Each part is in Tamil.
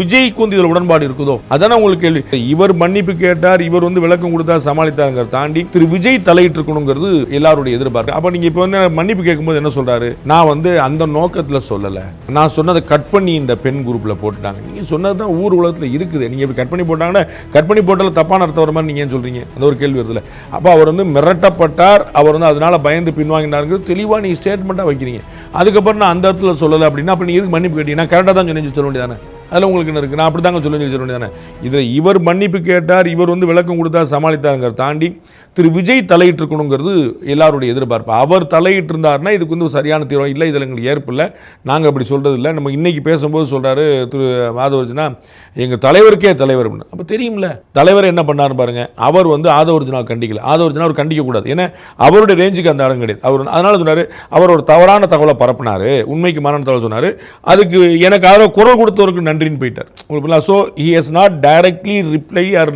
விஜய்க்கு வந்து இதில் உடன்பாடு இருக்குதோ அதான உங்களுக்கு கேள்வி. இவர் மன்னிப்பு கேட்டார், இவர் வந்து விளக்கம் கொடுத்தா சமாளித்தாருங்கிற தாண்டி திரு விஜய் தலையிட்டு இருக்கணுங்கிறது எல்லாருடைய எதிர்பார்ப்பு. அப்ப நீங்க இப்ப வந்து மன்னிப்பு கேட்கும்போது என்ன சொல்றாரு, நான் வந்து அந்த நோக்கத்துல சொல்லல, நான் சொன்னதை கட் பண்ணி இந்த பெண் குரூப்ல போட்டுட்டாங்க. நீங்க சொன்னதுதான் ஊர் உலகத்துல இருக்குது, நீங்க இப்ப கட் பண்ணி போட்டாங்கன்னா கட் பண்ணி போட்டால தப்பான அர்த்தம் வர மாதிரி நீங்க ஏன் சொல்றீங்க, அந்த ஒரு கேள்வி வருதுல. அப்ப அவர் வந்து மிரட்டப்பட்டார், அவர் வந்து அதனால பயந்து பின்வாங்கினாருங்கிறது தெளிவா நீங்க ஸ்டேட்மெண்டா வைக்கிறீங்க. அதுக்கப்புறம் நான் அந்த இடத்துல சொல்லலை அப்படின்னா அப்ப நீங்க எதுக்கு மன்னிப்பு கேட்டீங்க, நான் கரெக்டாக தான் சொன்னேன் சொல்ல வேண்டியதானே. அதில் உங்களுக்கு என்ன இருக்குது, நான் அப்படி தாங்க சொல்ல வேண்டியதானே. இதில் இவர் மன்னிப்பு கேட்டார், இவர் வந்து விளக்கம் கொடுத்தா சமாளித்தாருங்கிற தாண்டி திரு விஜய் தலையிட்டு இருக்கணுங்கிறது எல்லாருடைய எதிர்பார்ப்பு. அவர் தலையிட்டு இருந்தார்னா இதுக்கு வந்து சரியான தீர்வு இல்லை, இதில் எங்களுக்கு ஏற்பு இல்லை, நாங்கள் அப்படி சொல்கிறது இல்லை. நம்ம இன்னைக்கு பேசும்போது சொல்கிறாரு திரு ஆதவர்ஜுனா எங்கள் தலைவருக்கே தலைவர் அப்படின்னு. அப்போ தெரியும்ல தலைவர் என்ன பண்ணார் பாருங்க. அவர் வந்து ஆதவர்ஜுனா கண்டிக்கல, ஆதவர்ஜுனா அவர் கண்டிக்கக்கூடாது, ஏன்னா அவருடைய ரேஞ்சுக்கு அந்த இடம் கிடையாது. அவர் அதனால சொன்னார், அவர் ஒரு தவறான தகவலை பரப்பினார், உண்மைக்கு மாறான தகவல் சொன்னார், அதுக்கு எனக்கு யாரோ குரல் கொடுத்தவருக்கு நன்றின்னு போயிட்டார். So he has not directly reply R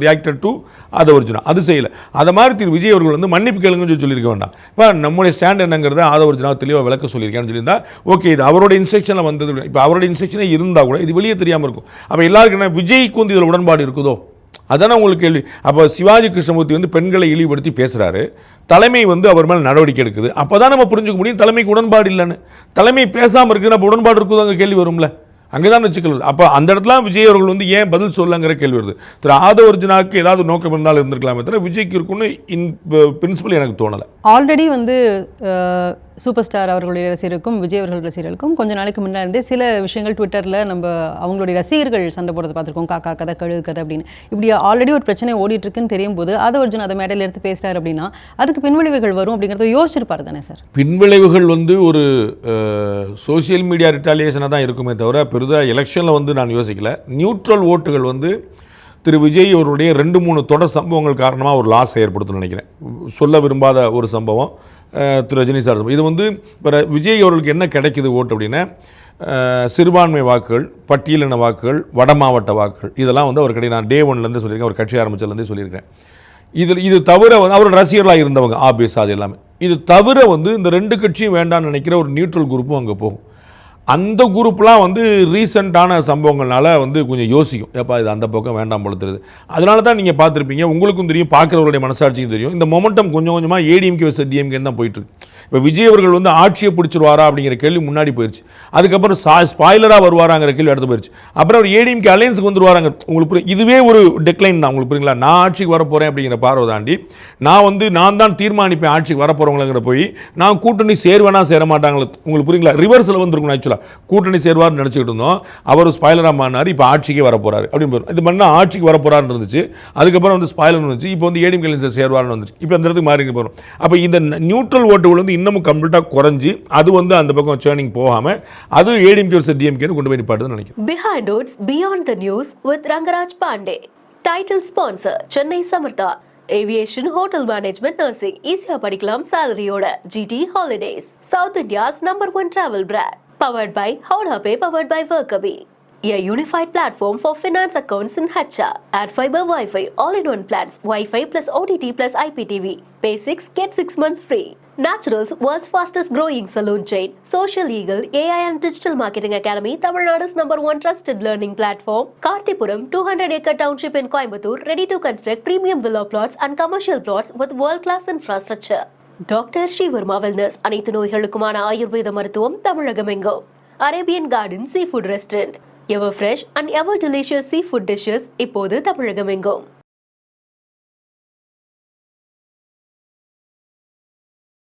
reacted to Aadhav Arjuna, அது செய்யலை. அதை மாதிரி திரு விஜய் அவர்கள் வந்து மன்னிப்பு கேளுங்கன்னு சொல்லியிருக்க வேண்டாம். இப்போ நம்முடைய ஸ்டாண்ட் என்னங்கிறத ஆதவர்ஜுனா தெளிவாக விளக்க சொல்லியிருக்கேன்னு சொல்லியிருந்தா ஓகே, இது அவரோட இன்ஸ்ட்ரக்ஷனில் வந்தது. இப்போ அவரோட இன்ஸ்ட்ரக்ஷனே இருந்தால் கூட இது வெளியே தெரியாமல் இருக்கும். அப்போ எல்லாருக்கும் என்ன விஜய்க்கு வந்து இதில் உடன்பாடு இருக்குதோ அதான உங்களுக்கு கேள்வி. அப்போ சிவாஜி கிருஷ்ணமூர்த்தி வந்து பெண்களை இழிவுபடுத்தி பேசுகிறாரு, தலைமை வந்து அவர் மேலே நடவடிக்கை எடுக்குது, அப்போ தான் நம்ம புரிஞ்சுக்க முடியும் தலைமைக்கு உடன்பாடு இல்லைன்னு. தலைமை பேசாமல் இருக்குது, அப்போ உடன்பாடு இருக்குதோ அங்கே கேள்வி வரும்ல, அங்கே தான் வச்சுக்கிறது. அப்போ அந்த இடத்துல விஜய் அவர்கள் வந்து ஏன் பதில் சொல்லங்கிற கேள்வி வருது. திரு ஆதவர்ஜுனாவுக்கு ஏதாவது நோக்கம் இருந்தாலும் இருந்திருக்கலாமே தவிர விஜய்க்கு இருக்குன்னு இன் பிரின்சிபல் எனக்கு தோணலை. ஆல்ரெடி வந்து சூப்பர் ஸ்டார் அவர்களுடைய ரசிகருக்கும் விஜய் அவர்களுடைய ரசிகர்களுக்கும் கொஞ்ச நாளைக்கு முன்னாடி சில விஷயங்கள் ட்விட்டரில் நம்ம அவங்களுடைய ரசிகர்கள் சண்டை போடுறதை பார்த்துருக்கோம், காக்கா கதை கழுகு கதை அப்படின்னு. இப்படி ஆல்ரெடி ஒரு பிரச்சனை ஓடிட்டு இருக்குன்னு தெரியும் போது ஆதவர்ஜுனா அதை மேடையில் எடுத்து பேசுகிறார் அப்படின்னா அதுக்கு பின்விளைவுகள் வரும் அப்படிங்கிறத யோசிச்சிருப்பாரு தானே சார். பின்விளைவுகள் வந்து ஒரு சோசியல் மீடியா ரிட்டாலியேஷனாக தான் இருக்குமே தவிர பெரிதாக எலெக்ஷனில் வந்து நான் யோசிக்கல. நியூட்ரல் ஓட்டுகள் வந்து திரு விஜய் அவருடைய 2-3 தொடர் சம்பவங்கள் காரணமாக ஒரு லாஸ் ஏற்படுத்தும்னு நினைக்கிறேன். சொல்ல விரும்பாத ஒரு சம்பவம் திரு ரஜினி சார் சம்பவம். இது வந்து இப்போ விஜய் அவர்களுக்கு என்ன கிடைக்குது ஓட்டு அப்படின்னா சிறுபான்மை வாக்குகள், பட்டியலின வாக்குகள், வட மாவட்ட வாக்குகள், இதெல்லாம் வந்து அவர் கிடையாது. நான் டே 1லேருந்து சொல்லியிருக்கேன், அவர் கட்சி ஆரம்பிச்சதுலேருந்தே சொல்லியிருக்கேன். இது தவிர வந்து அவரோட ரசிகர்களாக இருந்தவங்க ஆபியஸ் அது எல்லாமே. இது தவிர வந்து இந்த 2 கட்சியும் வேண்டாம்னு நினைக்கிற ஒரு நியூட்ரல் குரூப்பும் அங்கே போகும். அந்த குரூப்லாம் வந்து ரீசெண்டான சம்பவங்கள்னால வந்து கொஞ்சம் யோசிக்கும், ஏப்பா இது அந்த பக்கம் வேண்டாம் போல தெரியுது. அதனால தான் நீங்கள் பார்த்துருப்பீங்க, உங்களுக்கும் தெரியும், பார்க்குறவருடைய மனசாட்சியும் தெரியும், இந்த மொமெண்டம் கொஞ்சம் கொஞ்சமாக ஏடிஎம்கே வர்சஸ் டிஎம்கேன்னு தான் போயிட்டுருக்கு. இப்போ விஜய் அவர்கள் வந்து ஆட்சியை பிடிச்சிருவாரா அப்படிங்கிற கேள்வி முன்னாடி போயிடுச்சு. அதுக்கப்புறம் ஸ்பாய்லராக வருவாராங்கிற கேள்வி அடுத்து போயிடுச்சு. அப்புறம் அவர் ஏடிஎம்கே அலையன்ஸுக்கு வந்துருவாராங்க. உங்களுக்கு இதுவே ஒரு டெக்ளைன் தான். உங்களுக்கு புரியுங்களா, நான் ஆட்சிக்கு வரப்போகிறேன் அப்படிங்கிற பார்வை தாண்டி நான் தான் தீர்மானிப்பேன் ஆட்சிக்கு வரப்போகிறவங்களங்கிற போய் நான் கூட்டணி சேருவேனா சேர மாட்டாங்களே, உங்களுக்கு புரியுங்களா, ரிவர்ஸில் வந்துருக்கணும். ஆக்சுவலாக கூட்டணி சேருவார்னு நினச்சிக்கிட்டு இருந்தோம், அவர் ஸ்பாய்லராக மாறினார், இப்போ ஆட்சிக்கே வரப்போறாரு அப்படின்னு போகிறோம். இது பண்ணால் ஆட்சிக்கு வரப்போறாருன்னு இருந்துச்சு, அதுக்கப்புறம் வந்து ஸ்பாய்லர் இருந்துச்சு, இப்போ வந்து ஏடிஎம்கே அலையன்ஸ் சேருவார்னு வந்துச்சு, இப்போ அந்த இடத்துக்கு மாறி போகிறோம். அப்போ இந்த நியூட்ரல் ஓட்டுகள் வந்து இன்னமும் கம்ப்ளீட்டாக குறைஞ்சி அது வந்து அந்த பக்கம் சேர்னிங் போகாமல் அது ஏடிஎம்கே வர்சஸ் டிஎம்கேன்னு கொண்டு போய் நிப்பாட்டுன்னு நினைக்கிறேன். Behind Notes Beyond the News with Rangaraj Pandey. Title sponsor Chennai Samartha. Aviation Hotel Management Nursing. ஈஸியா படிக்கலாம் சாலரியோட. GT Holidays. South India's #1 travel brand. Powered by Howrah Pay, powered by Workabi. A unified platform for finance accounts in HR. Add fiber Wi-Fi, all-in-one plans, Wi-Fi plus OTT plus IPTV. Pay 6, get 6 months free. Naturals, world's fastest growing saloon chain. Social Eagle, AI and Digital Marketing Academy, Tamil Nadu's #1 trusted learning platform. Karthipuram, 200-acre township in Coimbatore, ready to construct premium villa plots and commercial plots with world-class infrastructure. Dr. Srivarma Wellness, அனைத்து நோய்களுக்குமான ஆயுர்வேத மருத்துவம் தமிழகமெங்கும். Arabian Garden Seafood Restaurant. Ever fresh and ever delicious seafood dishes இப்போது தமிழகமெங்கும்.